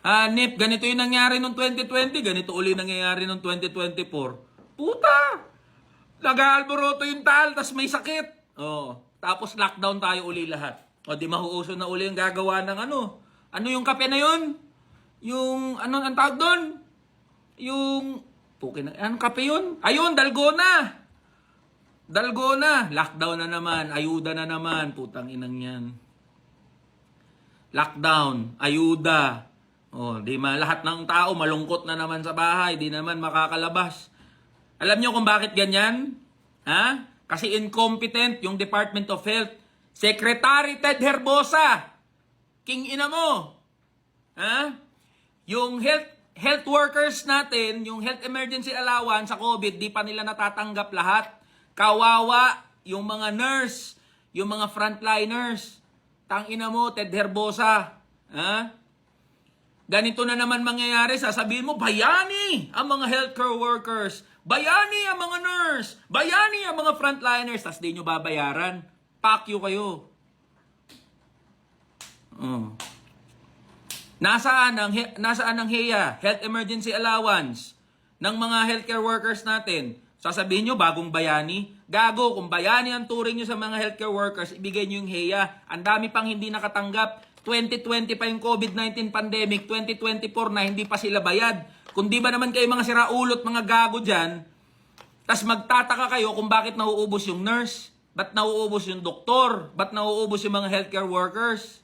Hanip, ganito yung nangyari noong 2020, ganito uli nangyayari noong 2024. Puta! Nag-aalboroto yung tal, tas may sakit. Oh, tapos lockdown tayo uli lahat. O di mahuuso na uli yung gagawa ng ano. Ano yung kape na yun? Yung, ano ang tawag doon? Yung, anong kape yun? Ayun, Dalgona! Dalgona! Lockdown na naman, ayuda na naman, putang inang yan. Lockdown, ayuda. Oh, di ma lahat ng tao malungkot na naman sa bahay, di naman makakalabas. Alam niyo kung bakit ganyan? Ha? Kasi incompetent yung Department of Health. Secretary Ted Herbosa. King ina mo. Ha? Yung health workers natin, yung health emergency allowance sa COVID, di pa nila natatanggap lahat. Kawawa yung mga nurse, yung mga frontliners. Tangina mo, Ted Herbosa. Ha? Ganito na naman mangyayari, sasabihin mo, bayani ang mga healthcare workers, bayani ang mga nurse, bayani ang mga frontliners, tas di nyo babayaran. Fuck you kayo. Nasaan ang HEA, Health Emergency Allowance, ng mga healthcare workers natin? Sasabihin nyo, bagong bayani? Gago, kung bayani ang turing nyo sa mga healthcare workers, ibigay nyo yung HEA. Ang dami pang hindi nakatanggap. 2020 pa yung COVID-19 pandemic, 2024 na hindi pa sila bayad. Kung di ba naman kayo mga siraulot, mga gago dyan, tas magtataka kayo kung bakit nauubos yung nurse, ba't nauubos yung doktor, ba't nauubos yung mga healthcare workers.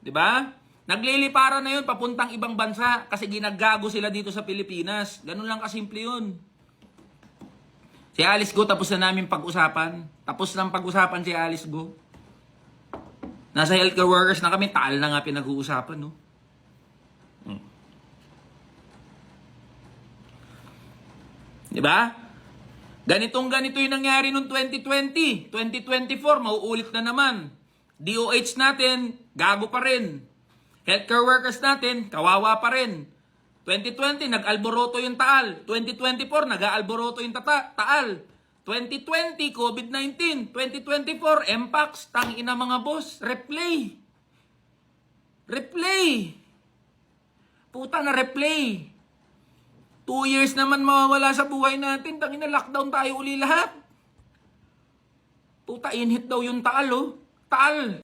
Di ba? Nagliliparan na yun papuntang ibang bansa kasi ginagago sila dito sa Pilipinas. Ganun lang kasimple yun. Si Alice Go, tapos na namin pag-usapan. Tapos ng pag-usapan si Alice Go. Nasa healthcare workers na kami, taal na nga pinag-uusapan, no? Diba? Ganito yung nangyari noong 2020. 2024, mauulit na naman. DOH natin, gago pa rin. Healthcare workers natin, kawawa pa rin. 2020, nag-alboroto yung taal. 2024, nag-aalboroto yung taal. 2020, COVID-19. 2024, MPAX. Tangina mga boss. Replay. Puta na replay. 2 years naman mawawala sa buhay natin. Tangina lockdown tayo uli lahat. Puta, inhit daw yung taal, oh. Taal.